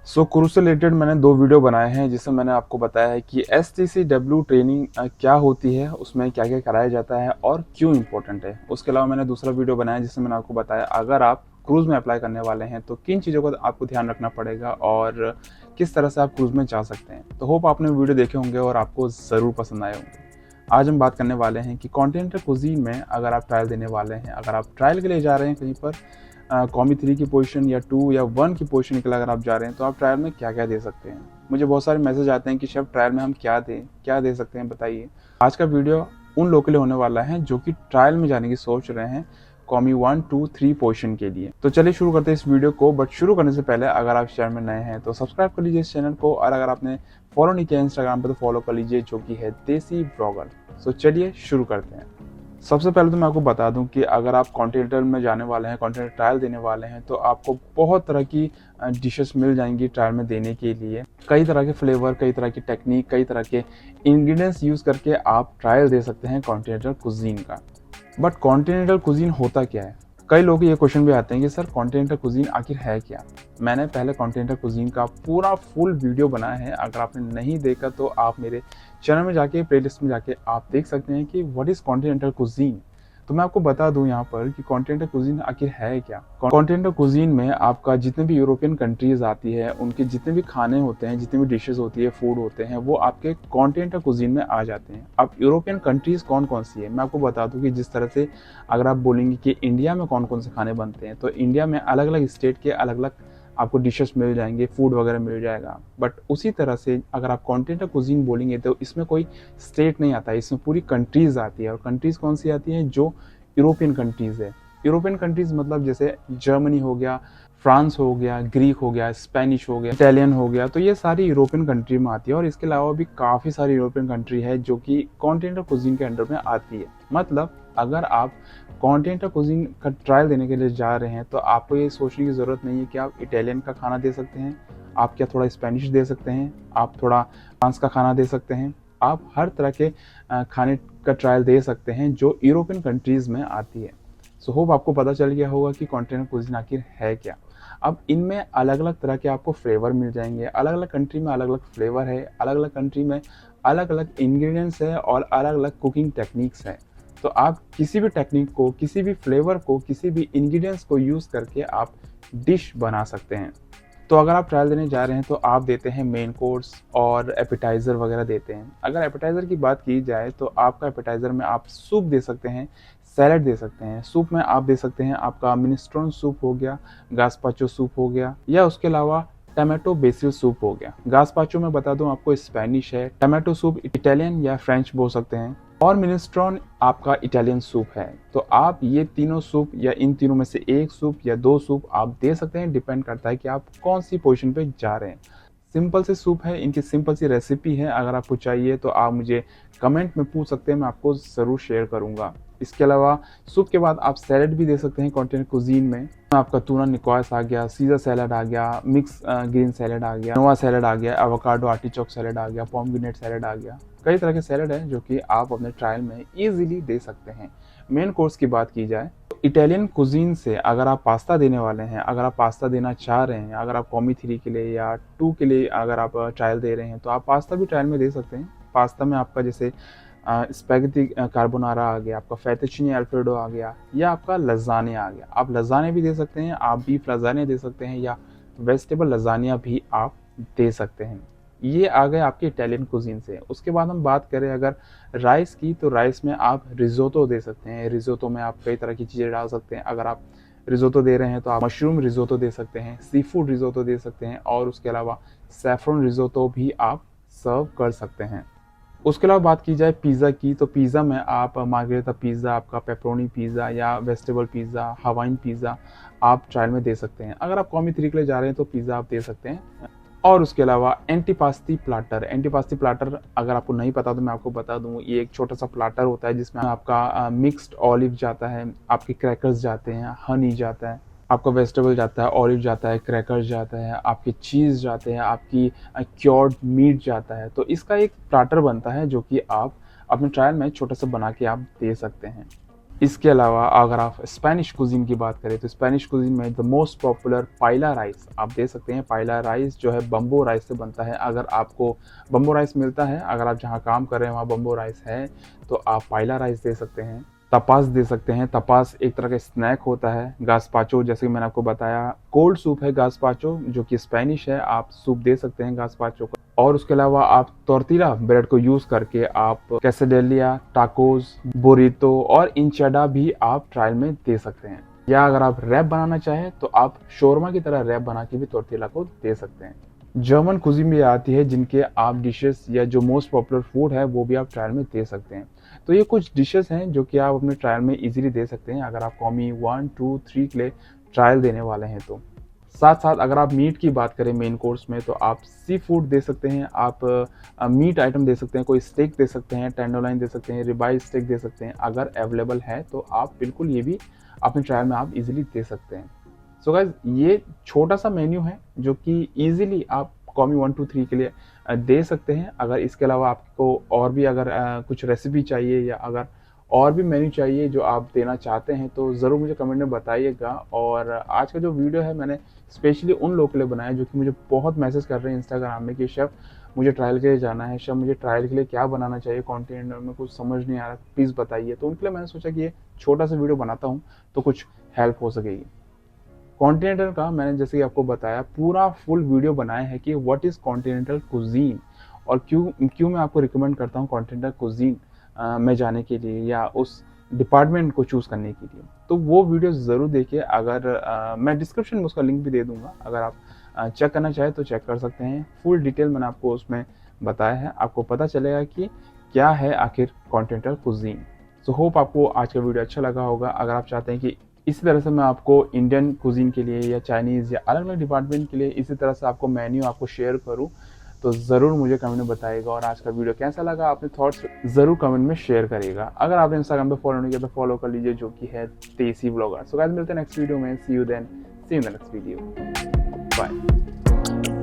Cruise से related मैंने 2 video बनाए हैं जिसमें मैंने आपको बताया है कि STCW ट्रेनिंग क्या होती है, उसमें क्या-क्या कराया जाता है और क्यों इम्पोर्टेंट है। उसके अलावा मैंने दूसरा वीडियो बनाया जिसमें मैंने आपको बताया अगर आप क्रूज़ में अप्लाई करने वाले हैं तो किन चीज़ों का आपको ध्यान रखना पड़ेगा और किस तरह से आप क्रूज़ में जा सकते हैं। तो होप आपने वीडियो देखे होंगे और आपको ज़रूर पसंद आए होंगे। आज हम बात करने वाले हैं कि कॉन्टिनेंटल कुज़ीन में अगर आप ट्रायल देने वाले हैं, अगर आप ट्रायल के लिए जा रहे हैं कहीं पर कॉमी 3 की पोजीशन या 2 या 1 की पोजीशन के लिए अगर आप जा रहे हैं तो आप ट्रायल में क्या-क्या दे सकते हैं। मुझे बहुत सारे मैसेज आते हैं कि शेफ ट्रायल में हम क्या दे सकते हैं बताइए। आज का वीडियो उन लोगों के लिए होने वाला है जो कि ट्रायल में जाने की सोच रहे हैं कॉमी 1, 2, 3 पोजीशन के लिए। तो चलिए शुरू करते हैं इस वीडियो को, बट शुरू करने से पहले अगर आप इस चैनल में नए हैं तो सब्सक्राइब कर लीजिए इस चैनल को, और अगर आपने फॉलो नहीं किया इंस्टाग्राम पे तो फॉलो कर लीजिए, जो कि है देसी ब्लॉगर। सो चलिए शुरू करते हैं। सबसे पहले तो मैं आपको बता दूं कि अगर आप कॉन्टिनेंटल में जाने वाले हैं, कॉन्टिनेंटल ट्रायल देने वाले हैं, तो आपको बहुत तरह की डिशेस मिल जाएंगी ट्रायल में देने के लिए। कई तरह के फ्लेवर, कई तरह की टेक्निक, कई तरह के इंग्रेडिएंट्स यूज़ करके आप ट्रायल दे सकते हैं कॉन्टिनेंटल कुजीन का। बट कॉन्टिनेंटल कुजीन होता क्या है? कई लोग ये क्वेश्चन भी आते हैं कि सर कॉन्टिनेंटल कुजीन आखिर है क्या? मैंने पहले कॉन्टिनेंटल कुजीन का पूरा फुल वीडियो बनाया है, अगर आपने नहीं देखा तो आप मेरे चैनल में जाके प्लेलिस्ट में जाके आप देख सकते हैं कि व्हाट इज़ कॉन्टिनेंटल कुजीन। तो मैं आपको बता दूं यहाँ पर कि कॉन्टिनेंटल कुजीन आखिर है क्या। कॉन्टिनेंटल कुजीन में आपका जितने भी यूरोपियन कंट्रीज आती है, उनके जितने भी खाने होते हैं, जितनी भी डिशेज होती है, फूड होते हैं, वो आपके कॉन्टिनेंटल कुजीन में आ जाते हैं। अब यूरोपियन कंट्रीज कौन कौन सी है मैं आपको बता दूं कि जिस तरह से अगर आप बोलेंगे कि इंडिया में कौन कौन से खाने बनते हैं, तो इंडिया में अलग अलग स्टेट के अलग अलग आपको डिशेस मिल जाएंगे, फूड वगैरह मिल जाएगा। बट उसी तरह से अगर आप कॉन्टिनेंटल कुजीन बोलेंगे तो इसमें कोई स्टेट नहीं आता है, इसमें पूरी कंट्रीज आती है। और कंट्रीज कौन सी आती हैं? जो यूरोपियन कंट्रीज है। यूरोपियन कंट्रीज मतलब जैसे जर्मनी हो गया, फ्रांस हो गया, ग्रीक हो गया, स्पेनिश हो गया, इटालियन हो गया, तो ये सारी यूरोपियन कंट्री में आती है। और इसके अलावा भी काफ़ी सारी यूरोपियन कंट्री है जो कि कॉन्टिनेंटल कुजीन के अंडर में आती है। मतलब अगर आप कॉन्टिनेंटल कुजीन का ट्रायल देने के लिए जा रहे हैं तो आपको ये सोचने की ज़रूरत नहीं है कि आप इटालियन का खाना दे सकते हैं, आप क्या थोड़ा स्पेनिश दे सकते हैं, आप थोड़ा फ्रांस का खाना दे सकते हैं। आप हर तरह के खाने का ट्रायल दे सकते हैं जो यूरोपियन कंट्रीज़ में आती है। सो होप आपको पता चल गया होगा कि कॉन्टिनेंटल कुजीन आखिर है क्या। अब इनमें अलग अलग तरह के आपको फ्लेवर मिल जाएंगे, अलग अलग कंट्री में अलग अलग फ्लेवर है, अलग अलग कंट्री में अलग अलग इंग्रेडिएंट्स है और अलग अलग कुकिंग टेक्निक्स है। तो आप किसी भी टेक्निक को, किसी भी फ्लेवर को, किसी भी इंग्रेडिएंट्स को यूज़ करके आप डिश बना सकते हैं। तो अगर आप ट्रायल देने जा रहे हैं तो आप देते हैं मेन कोर्स और एपेटाइज़र वगैरह देते हैं। अगर एपेटाइज़र की बात की जाए तो आपका एपेटाइज़र में आप सूप दे सकते हैं, सैलड दे सकते हैं। सूप में आप दे सकते हैं आपका मिनेस्ट्रोन सूप हो गया, गास्पाचो सूप हो गया, या उसके अलावा टमाटो बेसिल सूप हो गया। गास्पाचो में बता दूं आपको स्पेनिश है, टमाटो सूप इटालियन या फ्रेंच बोल सकते हैं, और मिनेस्ट्रॉन आपका इटालियन सूप है। तो आप ये तीनों सूप या इन तीनों में से एक सूप या 2 सूप आप दे सकते हैं, डिपेंड करता है कि आप कौन सी पोजीशन पे जा रहे हैं। सिंपल सी सूप है, इनकी सिंपल सी रेसिपी है। अगर आपको चाहिए तो आप मुझे कमेंट में पूछ सकते हैं, मैं आपको ज़रूर शेयर करूँगा। इसके अलावा सूप के बाद आप सैलड भी दे सकते हैं कॉन्टिनेंटल कुजीन में। आपका टूना निकोयास आ गया, सीजर सैलड आ गया, मिक्स ग्रीन सैलड आ गया, नोवा सैलड आ गया, एवोकाडो आर्टिचोक सैलड आ गया, पोमग्रेनेट सैलड आ गया। कई तरह के सैलड हैं जो कि आप अपने ट्रायल में ईजिली दे सकते हैं। मेन कोर्स की बात की जाए तो इटालियन कुजीन से अगर आप पास्ता देने वाले हैं, अगर आप पास्ता देना चाह रहे हैं, अगर आप कॉमी 3 के लिए या 2 के लिए अगर आप ट्रायल दे रहे हैं तो आप पास्ता भी ट्रायल में दे सकते हैं। पास्ता में आपका जैसे स्पैगेटी कार्बोनारा आ गया, आपका फेटुचीनी अल्फ्रेडो आ गया, या आपका लज़ानिया आ गया। आप लज़ानिया भी दे सकते हैं, आप बीफ लज़ानिया दे सकते हैं, या वेजिटेबल लज़ानिया भी आप दे सकते हैं। ये आ गए आपके इटालियन कुजीन से। उसके बाद हम बात करें अगर राइस की, तो राइस में आप रिज़ोतो दे सकते हैं। रिज़ोतो में आप कई तरह की चीज़ें डाल सकते हैं। अगर आप रिज़ोतो दे रहे हैं तो आप मशरूम रिज़ोतो दे सकते हैं, सी फूड रिज़ोतो दे सकते हैं, और उसके अलावा सैफ़्रॉन रिज़ोतो भी आप सर्व कर सकते हैं। उसके अलावा बात की जाए पिज़्ज़ा की, तो पिज़्ज़ा में आप मार्गरेटा पिज़्ज़ा, आपका पेपरोनी पिज़्ज़ा या वेजिटेबल पिज़्ज़ा, हवाइन पिज़्ज़ा आप ट्रायल में दे सकते हैं। अगर आप कॉमी 3 के लिए जा रहे हैं तो पिज़्ज़ा आप दे सकते हैं। और उसके अलावा एंटीपास्ती प्लाटर, एंटीपास्ती प्लाटर अगर आपको नहीं पता तो मैं आपको बता दूँ, ये एक छोटा सा प्लाटर होता है जिसमें आपका मिक्स्ड ऑलिव जाता है, आपके क्रैकर्स जाते हैं, हनी जाता है, आपका वेजिटेबल जाता है, ऑलिव जाता है, क्रैकर्स जाता है, आपके चीज़ जाते हैं, आपकी क्योर्ड मीट जाता है। तो इसका एक प्लाटर बनता है जो कि आप अपने ट्रायल में छोटा सा बना के आप दे सकते हैं। इसके अलावा अगर आप स्पेनिश कुजीन की बात करें तो स्पेनिश कुजीन में the most popular Pila rice आप दे सकते हैं। पाइला राइस जो है बम्बो राइस से बनता है। अगर आपको बम्बो राइस मिलता है, अगर आप जहाँ काम कर रहे हैं वहाँ बम्बो राइस है, तो आप पाइला राइस दे सकते हैं। तपास दे सकते हैं। तपास एक तरह का स्नैक होता है। गास्पाचो, जैसे कि मैंने आपको बताया, कोल्ड सूप है गास्पाचो, जो कि स्पेनिश है। आप सूप दे सकते हैं गास्पाचो का। और उसके अलावा आप टॉर्टिला ब्रेड को यूज करके आप कैसेडेलिया, टाकोस, बोरितो और इंचाडा भी आप ट्रायल में दे सकते हैं। या अगर आप रैप बनाना चाहें तो आप शोरमा की तरह रैप बना के भी टॉर्टिला को दे सकते हैं। जर्मन कुजीन भी आती है, जिनके आप डिशेस या जो मोस्ट पॉपुलर फूड है वो भी आप ट्रायल में दे सकते हैं। तो ये कुछ डिशेस हैं जो कि आप अपने ट्रायल में इजीली दे सकते हैं अगर आप कॉमी 1, 2, 3 के लिए ट्रायल देने वाले हैं। तो साथ साथ अगर आप मीट की बात करें मेन कोर्स में, तो आप सी फूड दे सकते हैं। आप मीट आइटम दे सकते हैं, कोई स्टेक दे सकते हैं, टेंडरलाइन दे सकते हैं, रिबाई स्टेक दे सकते हैं। अगर अवेलेबल है तो आप बिल्कुल ये भी अपने ट्रायल में आप इजीली दे सकते हैं। सो गाइज, ये छोटा सा मेन्यू है जो कि इजीली आप कॉमी 1, 2, 3 के लिए दे सकते हैं। अगर इसके अलावा आपको और भी अगर कुछ रेसिपी चाहिए या अगर और भी मेन्यू चाहिए जो आप देना चाहते हैं तो ज़रूर मुझे कमेंट में बताइएगा। और आज का जो वीडियो है मैंने स्पेशली उन लोगों के लिए बनाया जो कि मुझे बहुत मैसेज कर रहे हैं इंस्टाग्राम में कि शेफ़ मुझे ट्रायल के लिए जाना है, शेफ़ मुझे ट्रायल के लिए क्या बनाना चाहिए, कंटेंट में कुछ समझ नहीं आ रहा, प्लीज़ बताइए। तो उनके लिए मैंने सोचा कि ये छोटा सा वीडियो बनाता हूँ तो कुछ हेल्प हो सकेगी। कॉन्टिनेंटल का मैंने जैसे कि आपको बताया पूरा फुल वीडियो बनाया है कि व्हाट इज़ कॉन्टिनेंटल कुजीन और क्यों क्यों मैं आपको रिकमेंड करता हूँ कॉन्टिनेंटल कुजीन में जाने के लिए या उस डिपार्टमेंट को चूज़ करने के लिए। तो वो वीडियो ज़रूर देखिए। अगर मैं डिस्क्रिप्शन में उसका लिंक भी दे दूंगा, अगर आप चेक करना चाहें तो चेक कर सकते हैं। फुल डिटेल मैंने आपको उसमें बताया है, आपको पता चलेगा कि क्या है आखिर कॉन्टिनेंटल कुजीन। सो होप आपको आज का वीडियो अच्छा लगा होगा। अगर आप चाहते हैं कि इसी तरह से मैं आपको इंडियन कुजीन के लिए या चाइनीज़ या अलग अलग डिपार्टमेंट के लिए इसी तरह से आपको मेन्यू आपको शेयर करूं, तो ज़रूर मुझे कमेंट में बताइएगा। और आज का वीडियो कैसा लगा, अपने थॉट्स ज़रूर कमेंट में शेयर करिएगा। अगर आपने इंस्टाग्राम पे फॉलो नहीं किया तो फॉलो कर लीजिए, जो कि है देसी ब्लॉगर। सो गाइस, मिलते हैं नेक्स्ट वीडियो में। See you then, see you in the next video, bye.